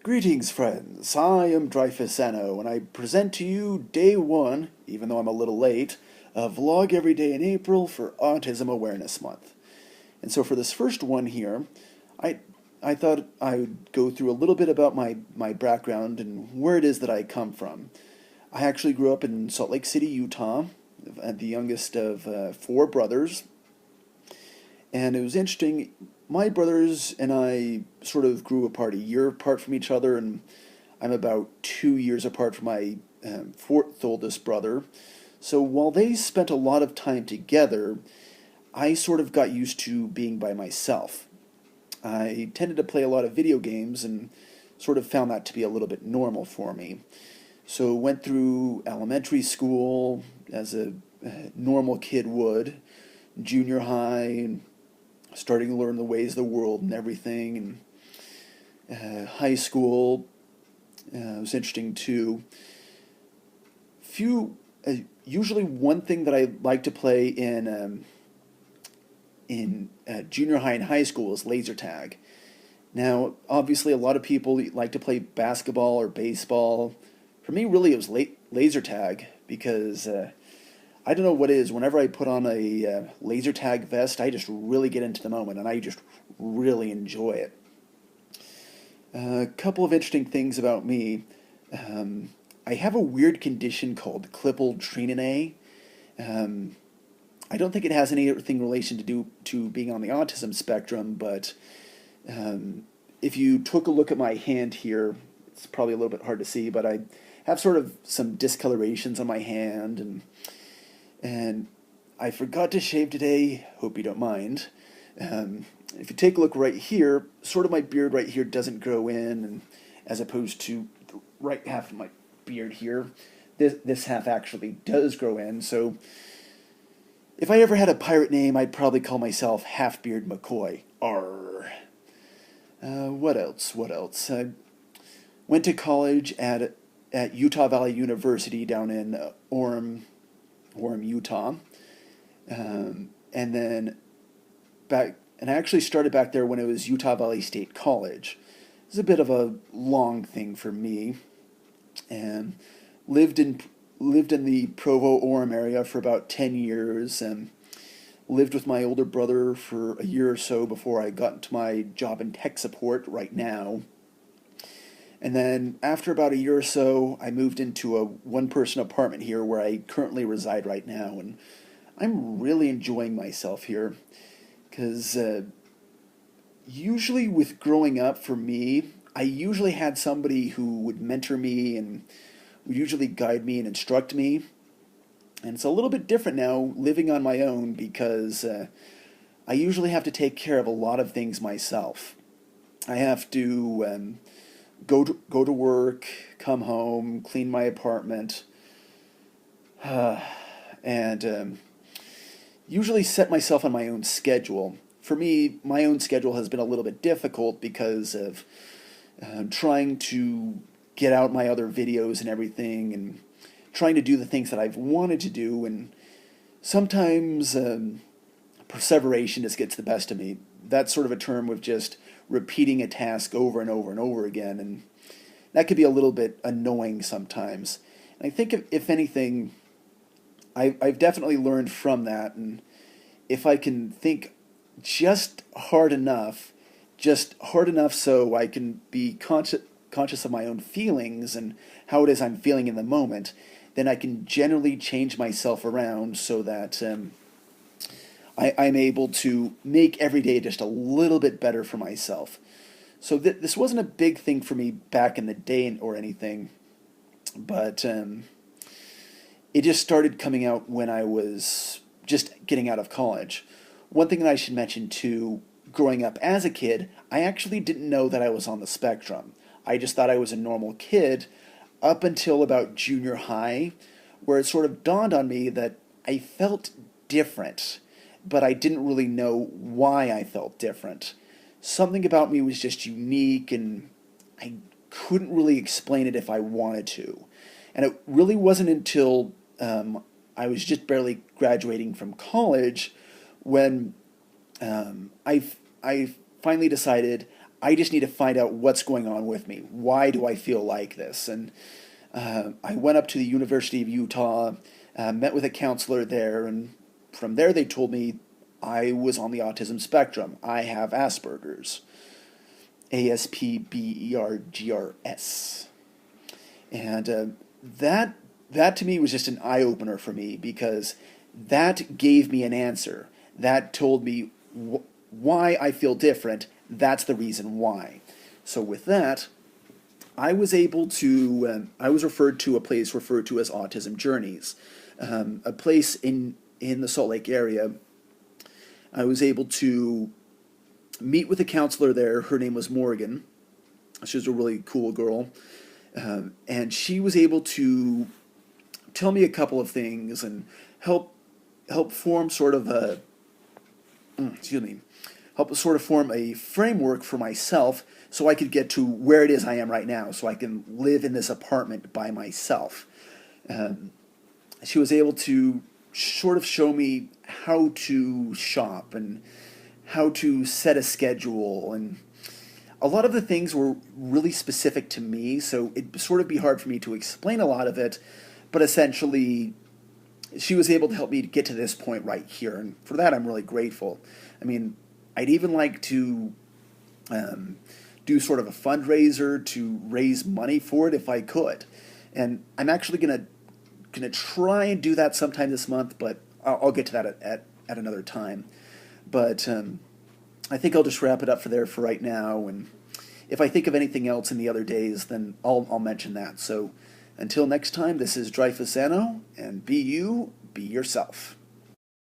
Greetings, friends. I am Dreyfus Anno, and I present to you day one, even though I'm a little late, of Vlog Every Day in April for Autism Awareness Month. And so for this first one here, I thought I would go through a little bit about my background and where it is that I come from. I actually grew up in Salt Lake City, Utah, the youngest of four brothers. And it was interesting. My brothers and I sort of grew apart a year apart from each other, and I'm about 2 years apart from my fourth oldest brother. So while they spent a lot of time together, I sort of got used to being by myself. I tended to play a lot of video games and sort of found that to be a little bit normal for me. So went through elementary school as a normal kid would, junior high, and starting to learn the ways of the world and everything. And high school was interesting too. Usually one thing that I like to play in junior high and high school is laser tag. Now, obviously, a lot of people like to play basketball or baseball. For me, really, it was laser tag because I don't know what it is. Whenever I put on a laser tag vest, I just really get into the moment, and I just really enjoy it. A couple of interesting things about me. I have a weird condition called Klippel-Trenaunay. I don't think it has anything relation to do to being on the autism spectrum, but if you took a look at my hand here, it's probably a little bit hard to see, but I have sort of some discolorations on my hand, and I forgot to shave today. Hope you don't mind. If you take a look right here, sort of my beard right here doesn't grow in, and as opposed to the right half of my beard here, this half actually does grow in. So if I ever had a pirate name, I'd probably call myself Half-Beard McCoy. Arr. What else? I went to college at Utah Valley University down in Orem, Utah, and then I actually started back there when it was Utah Valley State College. It was a bit of a long thing for me, and lived in the Provo-Orem area for about 10 years, and lived with my older brother for a year or so before I got into my job in tech support right now. And then after about a year or so, I moved into a one-person apartment here where I currently reside right now, and I'm really enjoying myself here because usually with growing up for me, I usually had somebody who would mentor me and would usually guide me and instruct me. And it's a little bit different now living on my own because I usually have to take care of a lot of things myself. I have to go to work, come home, clean my apartment, and usually set myself on my own schedule. For me, my own schedule has been a little bit difficult because of trying to get out my other videos and everything, and trying to do the things that I've wanted to do, and sometimes perseveration just gets the best of me. That's sort of a term of just repeating a task over and over and over again, and that could be a little bit annoying sometimes. And I think if anything, I've definitely learned from that, and if I can think just hard enough so I can be conscious of my own feelings and how it is I'm feeling in the moment, then I can generally change myself around so that I'm able to make every day just a little bit better for myself. So this wasn't a big thing for me back in the day or anything, but it just started coming out when I was just getting out of college. One thing that I should mention too, growing up as a kid, I actually didn't know that I was on the spectrum. I just thought I was a normal kid up until about junior high, where it sort of dawned on me that I felt different, but I didn't really know why I felt different. Something about me was just unique, and I couldn't really explain it if I wanted to. And it really wasn't until I was just barely graduating from college when I finally decided I just need to find out what's going on with me. Why do I feel like this? And I went up to the University of Utah, met with a counselor there, and from there they told me I was on the autism spectrum. I have Asperger's, ASPBERGRS, and that to me was just an eye opener for me, because that gave me an answer. That told me why I feel different. That's the reason why. So with that, I was able to, I was referred to a place referred to as Autism Journeys, a place in the Salt Lake area. I was able to meet with a counselor there. Her name was Morgan. She was a really cool girl. And she was able to tell me a couple of things and help form sort of a, help sort of form a framework for myself so I could get to where it is I am right now, so I can live in this apartment by myself. She was able to sort of show me how to shop and how to set a schedule, and a lot of the things were really specific to me, so it'd sort of be hard for me to explain a lot of it, but essentially she was able to help me to get to this point right here, and for that I'm really grateful. I mean, I'd even like to do sort of a fundraiser to raise money for it if I could, and I'm actually gonna try and do that sometime this month, but I'll get to that at another time. But I think I'll just wrap it up for right now, and if I think of anything else in the other days, then I'll mention that. So until next time, this is Dreyfus Anno, and be you, be yourself.